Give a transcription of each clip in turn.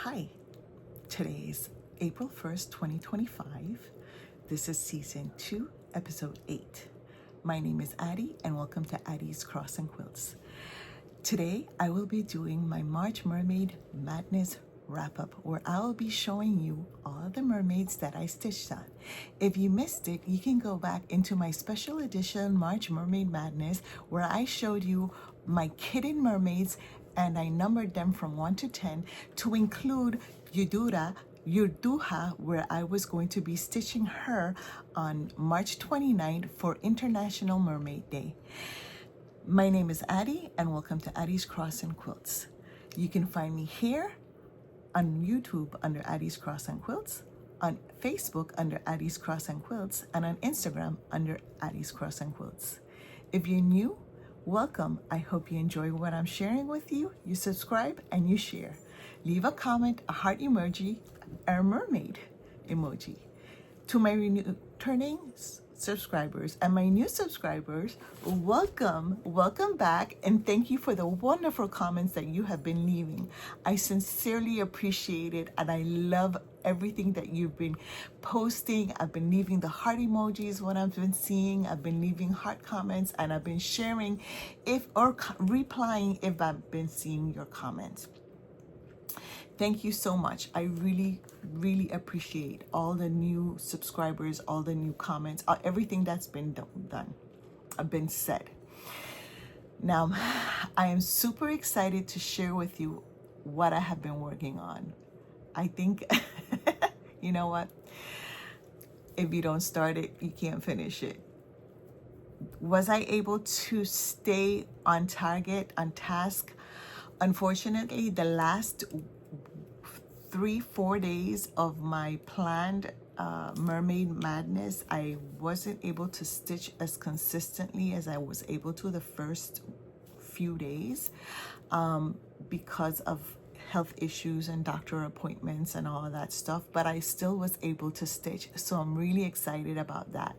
Hi, today is April 1st, 2025. This is season 2, episode 8. My name is Addie, and welcome to Addie's Cross and Quilts. Today, I will be doing my March Mermaid Madness wrap-up, where I will be showing you all the mermaids that I stitched on. If you missed it, you can go back into my special edition March Mermaid Madness, where I showed you my kitten mermaids and I numbered them from 1 to 10 to include Yurduha, where I was going to be stitching her on March 29th for International Mermaid Day. My name is Addie, and welcome to Addie's Cross and Quilts. You can find me here on YouTube under Addie's Cross and Quilts, on Facebook under Addie's Cross and Quilts, and on Instagram under Addie's Cross and Quilts. If you're new, welcome. I hope you enjoy what I'm sharing with you. You subscribe and you share. Leave a comment, a heart emoji, or mermaid emoji. To my returning subscribers and my new subscribers, welcome back, and thank you for the wonderful comments that you have been leaving. I sincerely appreciate it, and I love everything that you've been posting. I've been leaving the heart emojis when I've been seeing. I've been leaving heart comments, and I've been sharing or replying if I've been seeing your comments. Thank you so much. I really appreciate all the new subscribers, all the new comments, everything that's been been said. Now, I am super excited to share with you what I have been working on. I think, you know what? If you don't start it, you can't finish it. Was I able to stay on target, on task? Unfortunately, the last 3-4 days of my planned Mermaid Madness, I wasn't able to stitch as consistently as I was able to the first few days because of health issues and doctor appointments and all of that stuff, but I still was able to stitch, so I'm really excited about that.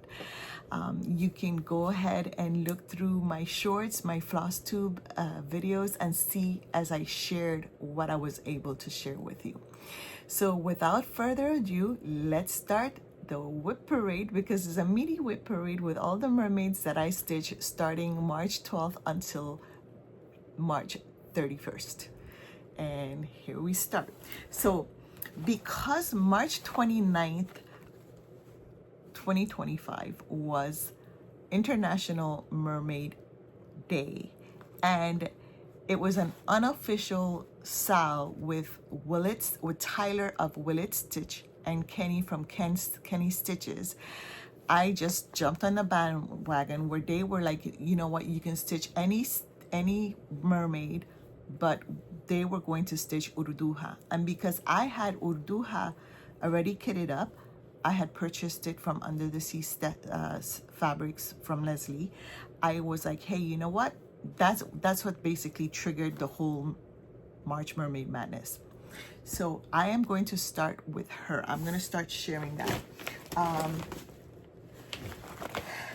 You can go ahead and look through my shorts, my floss tube videos, and see as I shared what I was able to share with you. So without further ado, let's start the whip parade, because it's a mini whip parade with all the mermaids that I stitched starting March 12th until March 31st. And here we start. So because March 29th, 2025 was International Mermaid Day, and it was an unofficial SAL with Tyler of Willett Stitch and Kenny from Kenny Stitches. I just jumped on the bandwagon where they were like, you know what, you can stitch any mermaid, but they were going to stitch Urduha. And because I had Urduha already kitted up, I had purchased it from Under the Sea Fabrics from Leslie. I was like, hey, you know what? That's what basically triggered the whole March Mermaid Madness. So I am going to start with her. I'm going to start sharing that.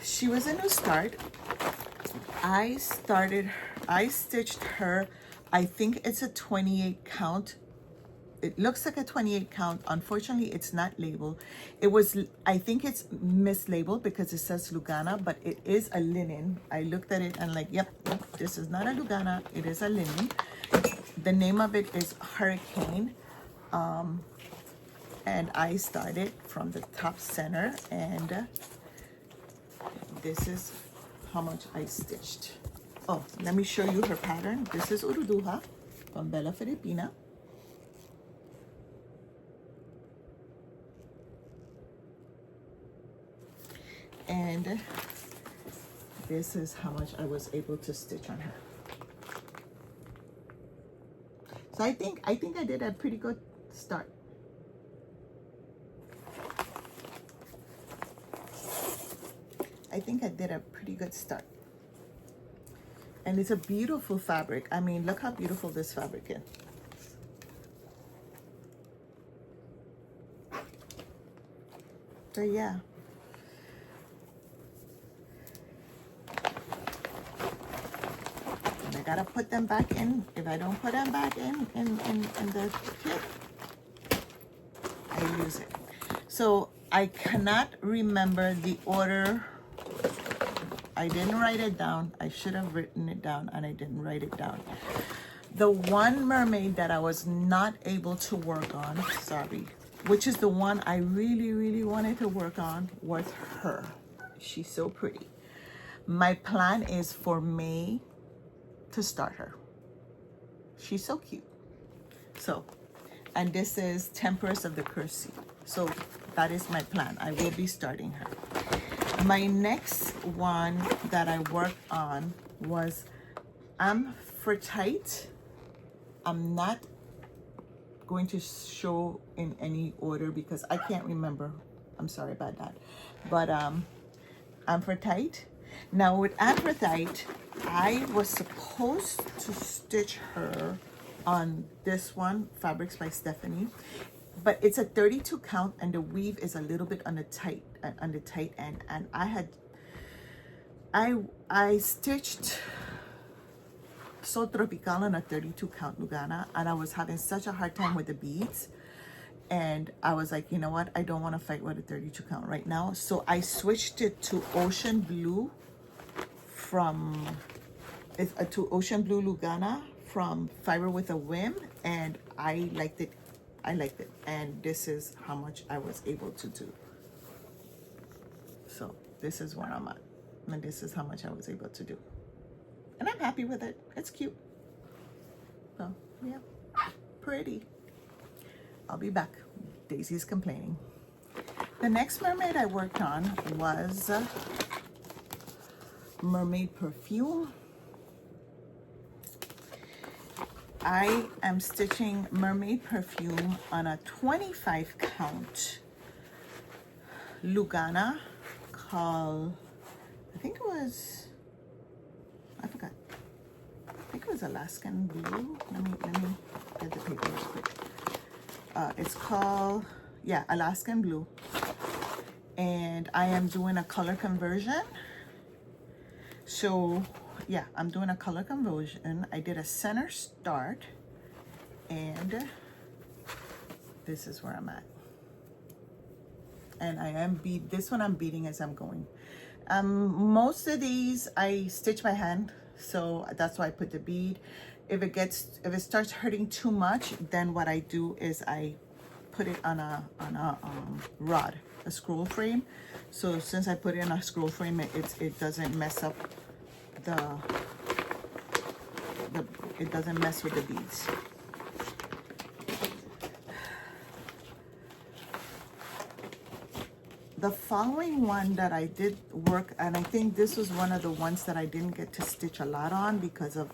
She was a new start. I stitched her, I think it's a 28 count. It looks like a 28 count. Unfortunately, it's not labeled. I think it's mislabeled because it says Lugana, but it is a linen. I looked at it and like, yep, this is not a Lugana, it is a linen. The name of it is Hurricane. And I started from the top center, and this is how much I stitched. Oh, let me show you her pattern. This is Urduha from Bella Filipina. And this is how much I was able to stitch on her. So I think I did a pretty good start. I think I did a pretty good start. And it's a beautiful fabric. I mean, look how beautiful this fabric is. So yeah. And I gotta put them back in. If I don't put them back in the kit, I lose it. So I cannot remember the order. I didn't write it down. I should have written it down, and I didn't write it down. The one mermaid that I was not able to work on, sorry, which is the one I really, really wanted to work on, was her. She's so pretty. My plan is for May to start her. She's so cute. So, and this is Temperance of the Cursed Sea. So that is my plan. I will be starting her. My next one that I worked on was Amphitrite. I'm not going to show in any order because I can't remember. I'm sorry about that. But Amphitrite. Now with Amphitrite, I was supposed to stitch her on this one, Fabrics by Stephanie, but it's a 32 count and the weave is a little bit on the tight end. And I stitched So Tropical on a 32 count Lugana, and I was having such a hard time with the beads, and I was like, you know what, I don't want to fight with a 32 count right now. So I switched it to Ocean Blue to Ocean Blue Lugana from Fiber with a Whim, and I liked it. And this is how much I was able to do. So this is where I'm at, and this is how much I was able to do. And I'm happy with it. It's cute. So, yeah, pretty. I'll be back. Daisy's complaining. The next mermaid I worked on was Mermaid Perfume. I am stitching Mermaid Perfume on a 25 count Lugana called, I think it was Alaskan Blue. Let me get the paper real quick. It's called, yeah, Alaskan Blue. And I am doing a color conversion. So, yeah, I'm doing a color conversion. I did a center start, and this is where I'm at. And I am this one I'm beating as I'm going. Most of these I stitch by hand, so that's why I put the bead. If it starts hurting too much, then what I do is I put it on a rod, a scroll frame. So since I put it on a scroll frame, it doesn't mess up it doesn't mess with the beads. The following one that I did work, and I think this was one of the ones that I didn't get to stitch a lot on because of,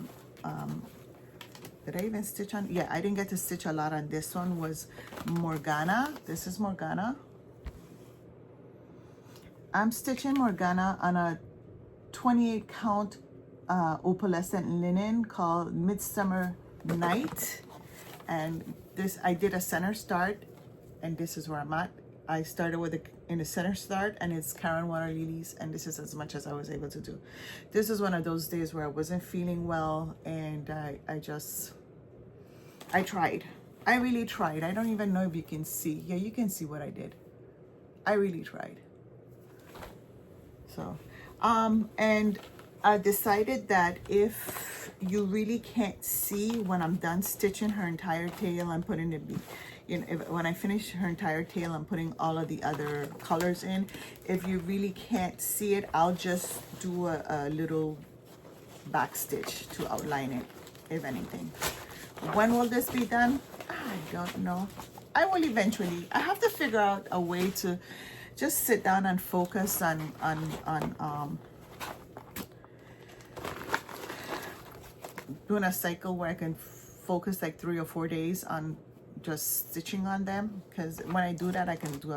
did I even stitch on? Yeah, I didn't get to stitch a lot on this one, was Morgana. This is Morgana. I'm stitching Morgana on a 28 count opalescent linen called Midsummer Night. And this, I did a center start, and this is where I'm at. I started with in the center start, and it's Karen Water Lilies, and this is as much as I was able to do. This is one of those days where I wasn't feeling well, and I tried. I really tried. I don't even know if you can see. Yeah, you can see what I did. I really tried. So, and I decided that if you really can't see when I'm done stitching her entire tail, I'm putting it, when I finish her entire tail, I'm putting all of the other colors in. If you really can't see it, I'll just do a little back stitch to outline it, if anything. When will this be done? I don't know. I will eventually. I have to figure out a way to just sit down and focus on doing a cycle where I can focus like 3 or 4 days on just stitching on them, because when I do that, I can do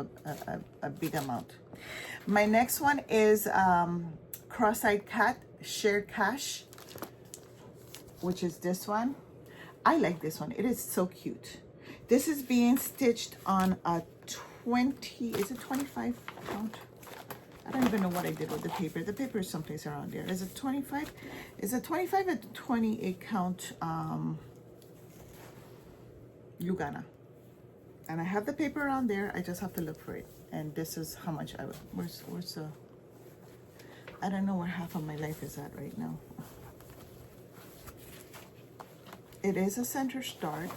a big amount. My next one is Cross-Eyed Cat Shared Cash, which is this one. I like this one. It is so cute. This is being stitched on a 20, is it 25 count? I don't even know what I did with the paper. The paper is someplace around there. Is it 25? Is it 25 or 28 count Lugana? And I have the paper around there. I just have to look for it. And this is how much where's the, I don't know where half of my life is at right now. It is a center start.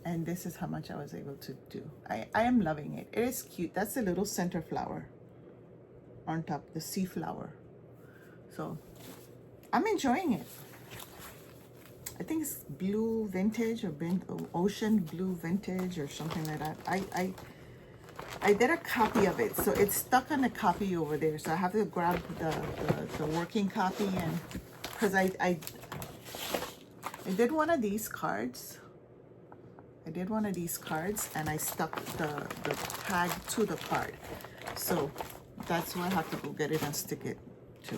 And this is how much I was able to do. I am loving it. It is cute. That's the little center flower on top, the sea flower. So I'm enjoying it. I think it's blue vintage or ocean blue vintage or something like that. I did a copy of it, so it's stuck on the copy over there. So I have to grab the working copy, and because I did one of these cards. I did one of these cards and I stuck the tag to the card. So that's why I have to go get it and stick it to.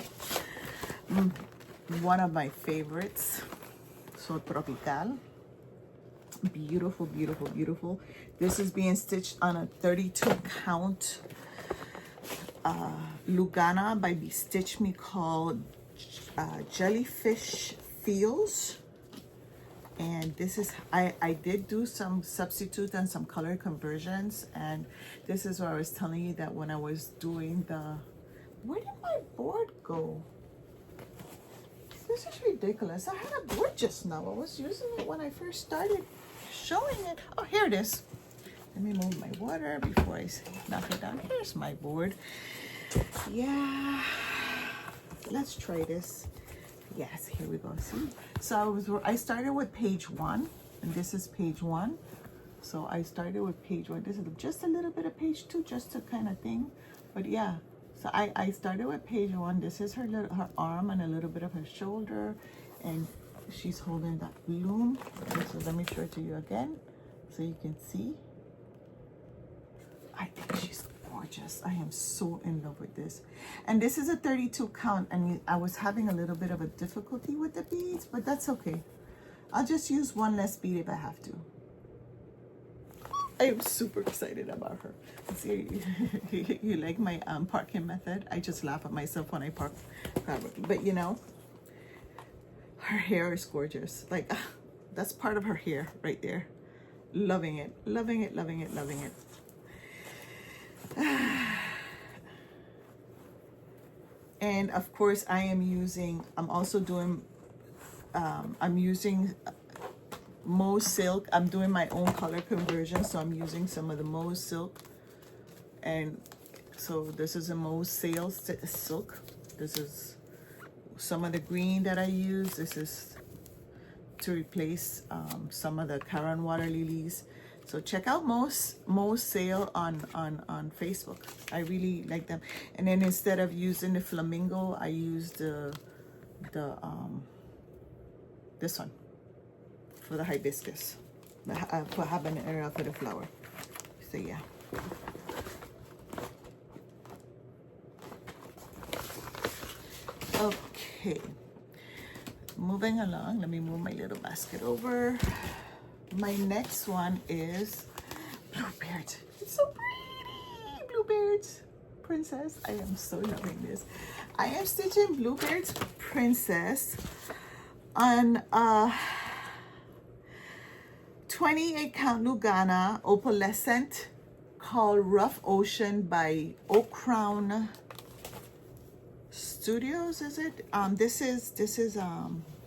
One of my favorites, So Tropical. Beautiful, beautiful, beautiful. This is being stitched on a 32 count Lugana by Stitch Me called Jellyfish Feels. And this is, I did do some substitute and some color conversions, and this is where I was telling you that when I was doing the, where did my board go? This is ridiculous. I had a board just now. I was using it when I first started showing it. Oh, here it is. Let me move my water before I knock it down. Here's my board. Yeah, let's try this. Yes, here we go. See, so I started with page 1, and this is page 1. So I started with page 1. This is just a little bit of page 2, just to kind of thing. But yeah, so I started with page 1. This is her arm and a little bit of her shoulder, and she's holding that bloom. So let me show it to you again, so you can see. I think she's gorgeous. I am so in love with this. And this is a 32 count, and I was having a little bit of a difficulty with the beads, but that's okay. I'll just use one less bead if I have to. I am super excited about her. See, you like my parking method? I just laugh at myself when I park. But you know, her hair is gorgeous. Like, that's part of her hair right there. Loving it, loving it, loving it, loving it. And of course I'm also doing I'm using Mauve silk. I'm doing my own color conversion, so I'm using some of the Mauve silk, and so this is a Mauve silk. This is some of the green that I use. This is to replace some of the Caron water lilies. So check out Mauve sale on Facebook. I really like them. And then instead of using the flamingo, I used this one for the hibiscus, for habanero for the flower. So yeah. Okay, moving along. Let me move my little basket over. My next one is Bluebird. It's so pretty. Bluebird's Princess. I am so loving this. I am stitching Bluebird's Princess on 28 count Lugana opalescent called Rough Ocean by Oak Crown Studios. Is it? This is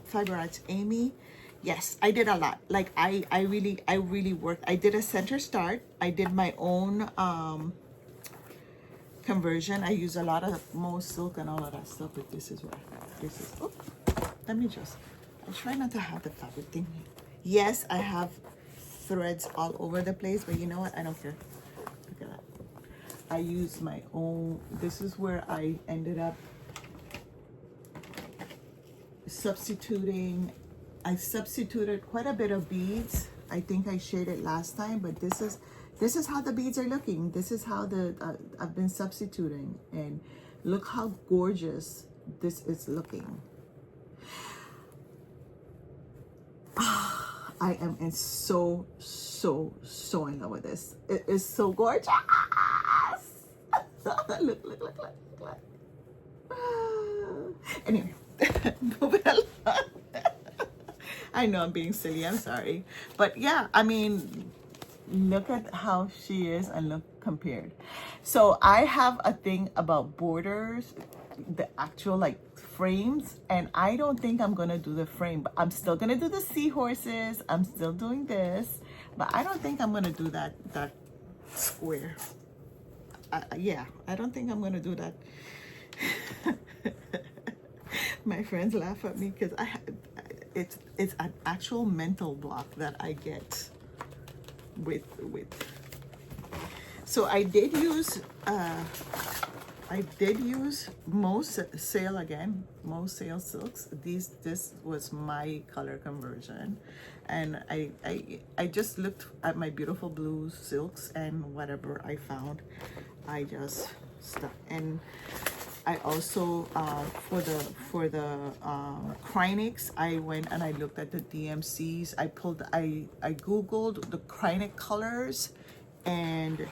Fiber Arts Amy. Yes, I did a lot. Like I really worked. I did a center start. I did my own conversion. I use a lot of Mauve silk and all of that stuff, but this is where this is. Oh, let me just, I try not to have the fabric thing. Yes, I have threads all over the place, but you know what? I don't care. Look at that. I use my own. This is where I ended up substituting. I substituted quite a bit of beads. I think I shaded last time, but this is how the beads are looking. This is how I've been substituting, and look how gorgeous this is looking. I am so in love with this. It is so gorgeous. look. Anyway, moving along. I know I'm being silly, I'm sorry. But yeah, I mean, look at how she is and look compared. So I have a thing about borders, the actual like frames, and I don't think I'm gonna do the frame, but I'm still gonna do the seahorses. I'm still doing this, but I don't think I'm gonna do that square. Yeah, I don't think I'm gonna do that. My friends laugh at me because it's an actual mental block that I get with. So I did use most sale again, most sale silks. This was my color conversion, and I just looked at my beautiful blue silks, and whatever I found, I just stuck. And I also for the Krynics, I went and I looked at the DMCs. I googled the Krynic colors, and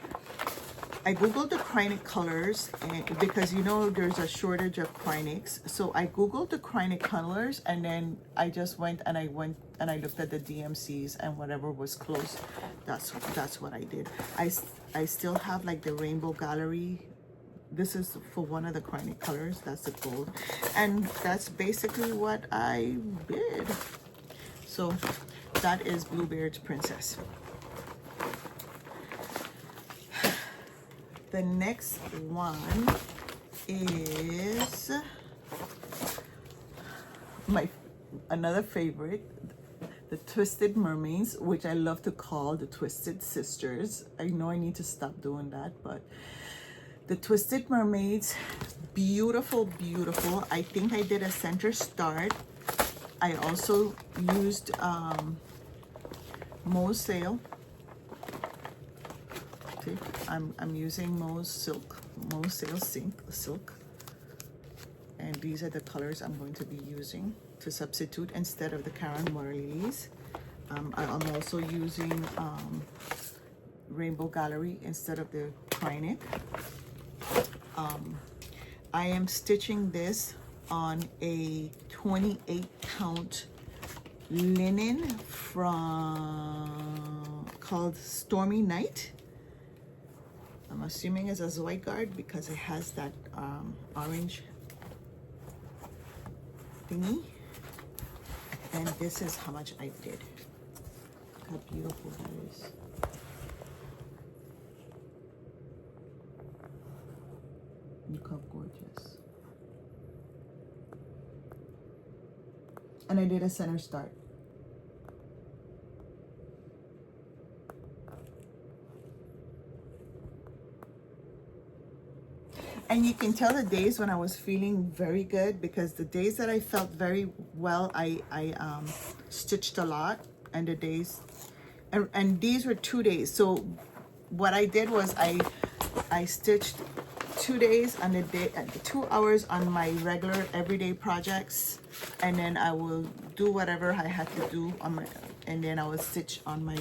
I googled the Krynic colors, and because you know there's a shortage of Krynics, so I googled the Krynic colors, and then I just went and I looked at the DMCs, and whatever was close, that's what I did. I still have like the Rainbow Gallery. This is for one of the Krynic colors. That's the gold, and that's basically what I did. So that is Bluebeard's Princess. The next one is another favorite, the Twisted Mermaids, which I love to call the Twisted Sisters. I know I need to stop doing that, but the Twisted Mermaids, beautiful, beautiful. I think I did a center start. I also used Mo's Sale. Okay, I'm using Mo's Sale silk, and these are the colors I'm going to be using to substitute instead of the Karen Moore lilies. I'm also using Rainbow Gallery instead of the Krynic. I am stitching this on a 28 count linen called Stormy Night. I'm assuming it's a Zweigard because it has that orange thingy. And this is how much I did. Look how beautiful that is. Look how gorgeous. And I did a center start. And you can tell the days when I was feeling very good, because the days that I felt very well, I stitched a lot, and the days, and these were 2 days. So what I did was I stitched 2 days on the day, 2 hours on my regular everyday projects, and then I will do whatever I had to do on my, and then I will stitch on my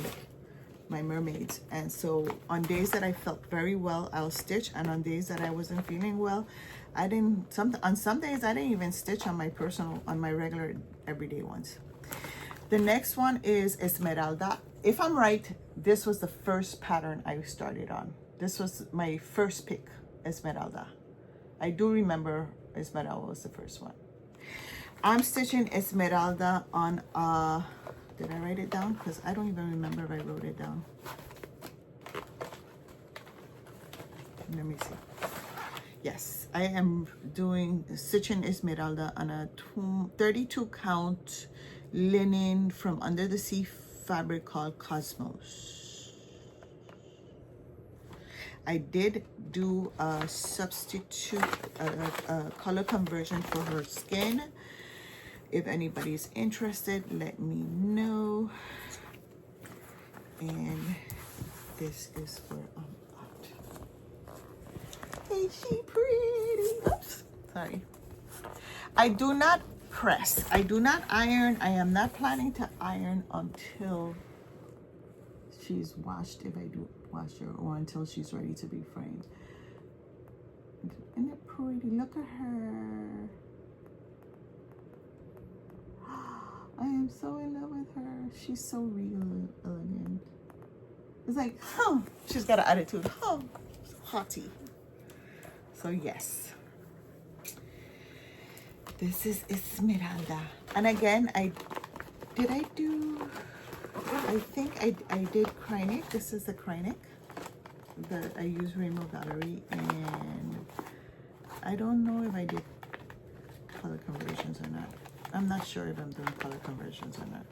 mermaids. And so on days that I felt very well, I'll stitch, and on days that I wasn't feeling well, on some days I didn't even stitch on my regular everyday ones. The next one is Esmeralda. If I'm right, this was the first pattern I started on. This was my first pick, Esmeralda. I do remember Esmeralda was the first one. I'm stitching Esmeralda on did I write it down? Because I don't even remember if I wrote it down. Let me see. Yes, I am stitching Esmeralda on a 32 count linen from Under the Sea fabric called Cosmos. I did do a substitute, a color conversion for her skin. If anybody's interested, let me know. And this is where I'm at. Ain't she pretty? Oops, sorry. I do not press. I do not iron. I am not planning to iron until she's washed, if I do wash her, or until she's ready to be framed. Isn't it pretty? Look at her. I am so in love with her. She's so real elegant. It's like, huh, she's got an attitude, huh, haughty. So yes, this is Esmeralda. And again, I think I did Krynic. This is the Krynic that I use Rainbow Gallery, and I don't know if I did color conversions or not. I'm not sure if I'm doing color conversions or not.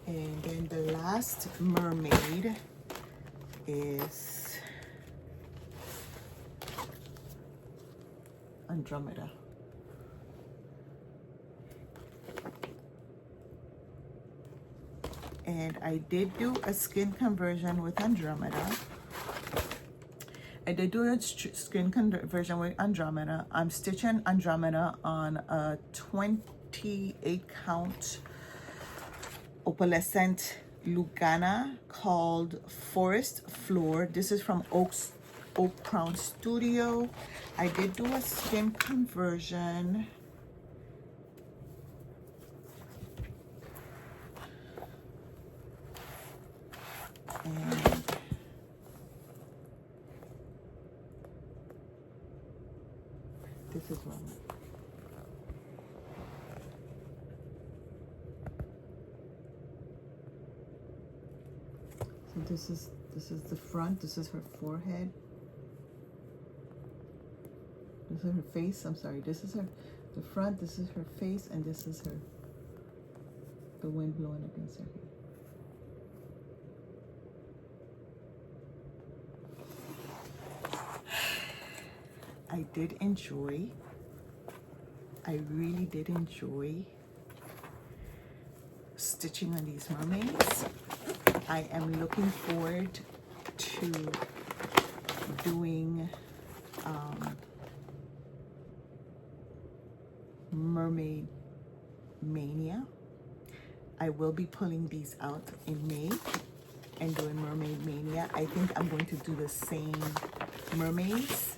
And then the last mermaid is Andromeda. And I did do a skin conversion with Andromeda. I did do a skin conversion with Andromeda. I'm stitching Andromeda on a 28 count opalescent Lugana called Forest Floor. This is from Oak Crown Studio. I did do a skin conversion. And this is one. So this is the front. This is her forehead. This is her face. I'm sorry. This is the front. This is her face, and this is the wind blowing against her hair. I did enjoy. I really did enjoy stitching on these mermaids. I am looking forward to doing Mermaid Mania. I will be pulling these out in May and doing Mermaid Mania. I think I'm going to do the same mermaids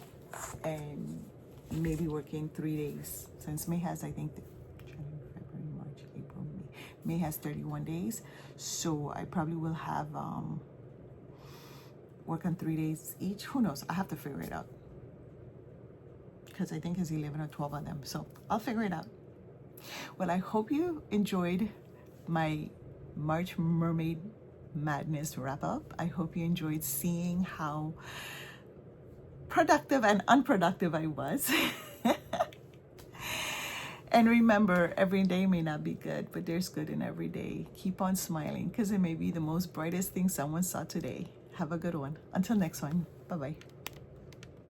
and maybe working 3 days, since May has, I think, January, February, March, April, May has 31 days. So I probably will have work on 3 days each. Who knows? I have to figure it out, because I think it's 11 or 12 of them. So I'll figure it out. Well, I hope you enjoyed my March Mermaid Madness wrap up. I hope you enjoyed seeing how productive and unproductive I was. And remember, every day may not be good, but there's good in every day. Keep on smiling, because it may be the most brightest thing someone saw today. Have a good one. Until next one. Bye-bye.